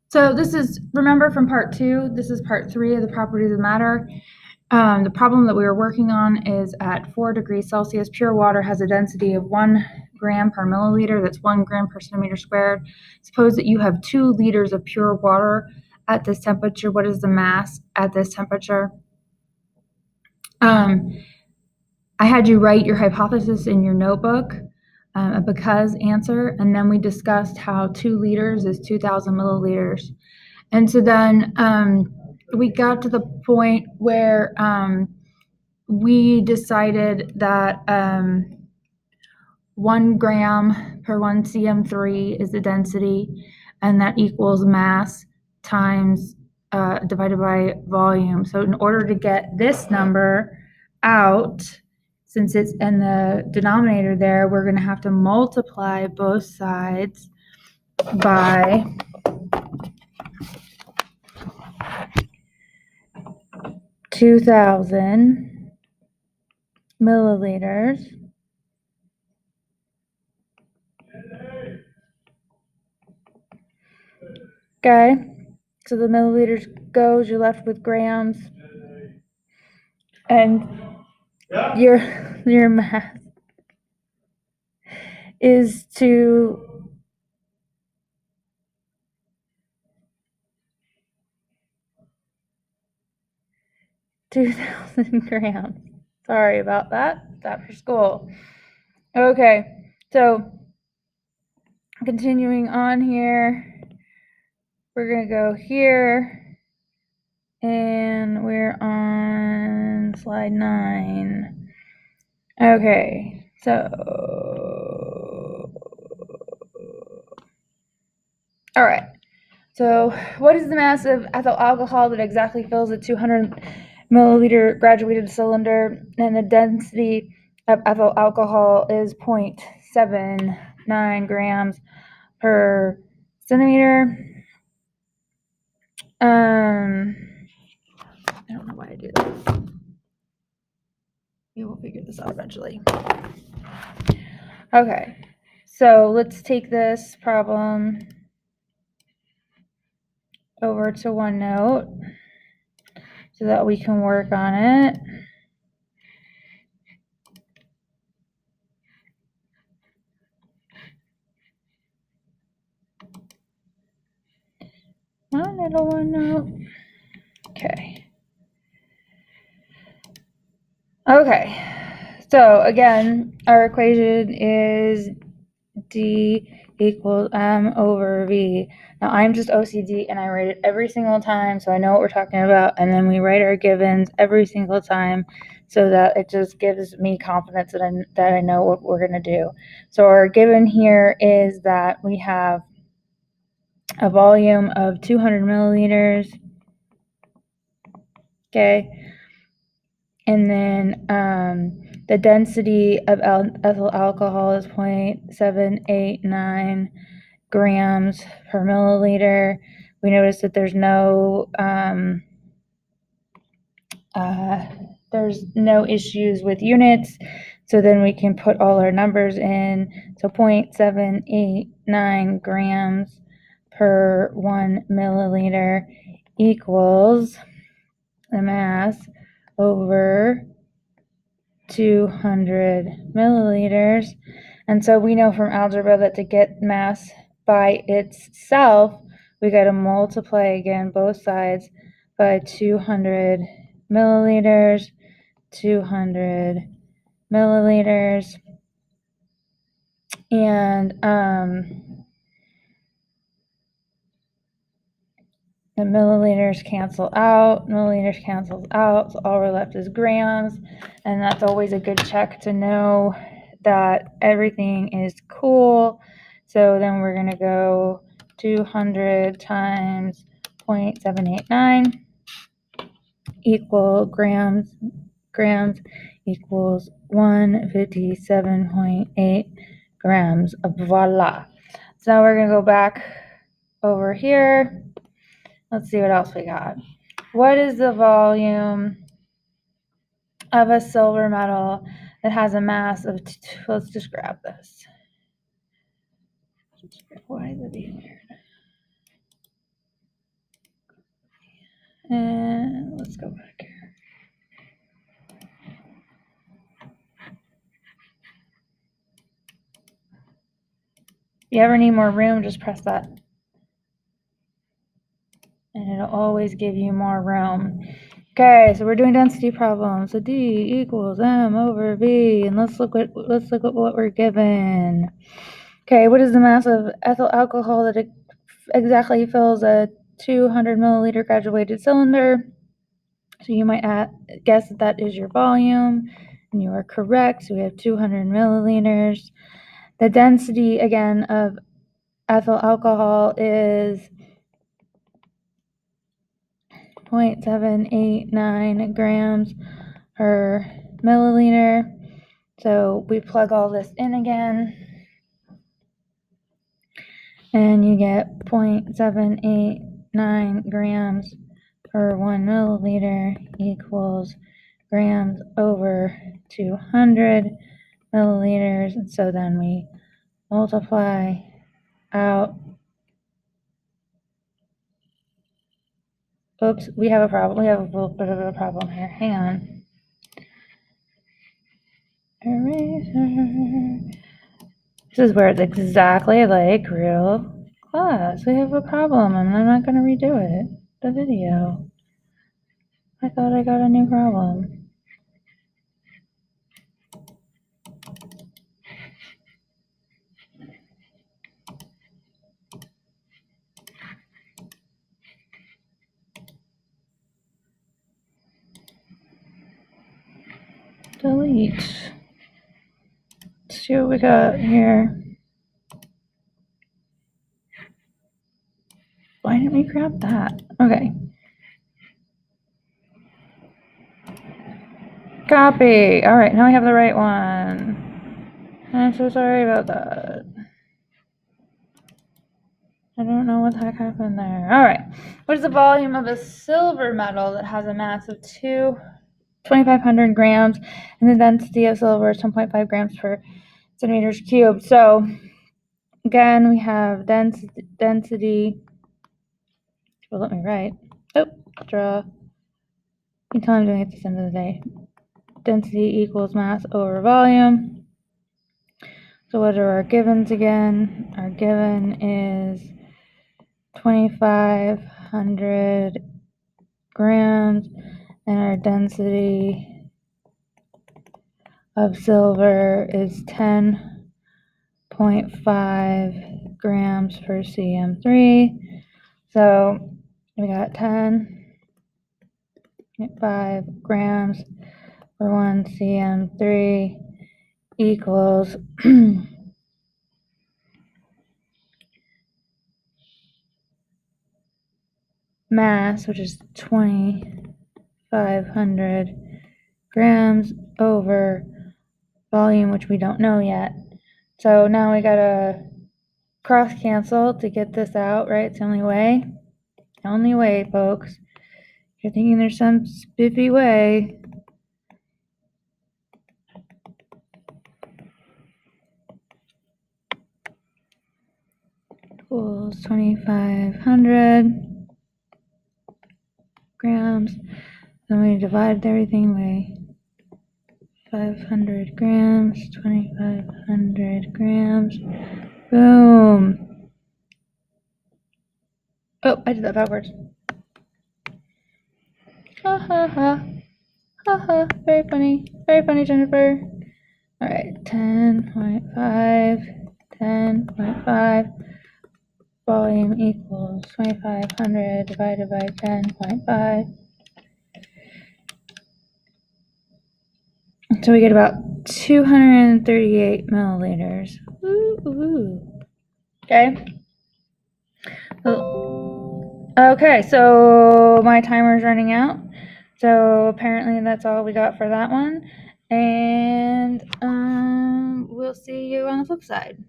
So this is, remember from part 2, this is part 3 of the properties of matter. The problem that we were working on is at 4 degrees Celsius, pure water has a density of 1 gram per milliliter. That's 1 gram per centimeter squared. Suppose that you have 2 liters of pure water at this temperature. What is the mass at this temperature? I had you write your hypothesis in your notebook, a because answer, and then we discussed how 2 liters is 2,000 milliliters. And so then we got to the point where we decided that 1 gram per 1 cm3 is the density, and that equals mass times divided by volume. So in order to get this number out, since it's in the denominator there, we're going to have to multiply both sides by 2,000 milliliters. Okay, so the milliliters goes, you're left with grams, and your math is to 2,000 grams. Sorry about that. That's for school. Okay, so continuing on here, we're gonna go here, and we're on slide 9. Okay, so all right. So what is the mass of ethyl alcohol that exactly fills a 200 milliliter graduated cylinder? And the density of ethyl alcohol is 0.79 grams per centimeter. I don't know why I do that. We will figure this out eventually. Okay, so let's take this problem over to OneNote so that we can work on it. One little OneNote. Okay. Okay. So again, our equation is D equals M over V. Now I'm just OCD and I write it every single time so I know what we're talking about, and then we write our givens every single time so that it just gives me confidence that I know what we're going to do. So our given here is that we have a volume of 200 milliliters. Okay. And then the density of ethyl alcohol is 0.789 grams per milliliter. We notice that there's no issues with units, so then we can put all our numbers in. So 0.789 grams per 1 milliliter equals the mass over 200 milliliters. And so we know from algebra that to get mass by itself, we got to multiply again both sides by 200 milliliters, 200 milliliters, and the milliliters cancel out, so all we're left is grams, and that's always a good check to know that everything is cool. So then we're going to go 200 times 0.789 equal grams equals 157.8 grams. Voila. So now we're going to go back over here. Let's see what else we got. What is the volume of a silver metal that has a mass of, let's just grab this. Why is it being weird? you ever need more room, just press that. And it'll always give you more room. Okay, so we're doing density problems. So D equals M over V, and let's look at what we're given. Okay, what is the mass of ethyl alcohol that exactly fills a 200 milliliter graduated cylinder? So you might guess that is your volume, and you are correct. So we have 200 milliliters. The density again of ethyl alcohol is 0.789 grams per milliliter. So we plug all this in again, and you get 0.789 grams per 1 milliliter equals grams over 200 milliliters. And so then we multiply out. Oops, we have a problem. We have a little bit of a problem here. Hang on. Eraser. This is where it's exactly like real class. We have a problem, and I'm not going to redo it. The video. I thought I got a new problem. Delete. Let's see what we got here. Why didn't we grab that? Okay. Copy. All right, now I have the right one. I'm so sorry about that. I don't know what the heck happened there. All right. What is the volume of a silver metal that has a mass of 2,500 grams and the density of silver is 1.5 grams per centimeters cubed? So again, we have density. Well, let me write. Oh, draw. You can tell I'm doing it at the end of the day. Density equals mass over volume. So what are our givens again? Our given is 2,500 grams, and our density of silver is 10.5 grams per cm3. So we got 10.5 grams per 1 cm3 equals mass, which is 2,500 grams over volume, which we don't know yet. So now we gotta cross cancel to get this out, right? It's the only way. The only way, folks. If you're thinking there's some spiffy way. Equals 2,500 grams. Then we divide everything by 500 grams, 2,500 grams. Boom. Oh, I did that backwards. Ha ha ha. Ha ha. Very funny. Very funny, Jennifer. All right. 10.5. 10.5. Volume equals 2,500 divided by 10.5. So we get about 238 milliliters. Ooh. Okay. Okay, so my timer is running out. So apparently that's all we got for that one. And we'll see you on the flip side.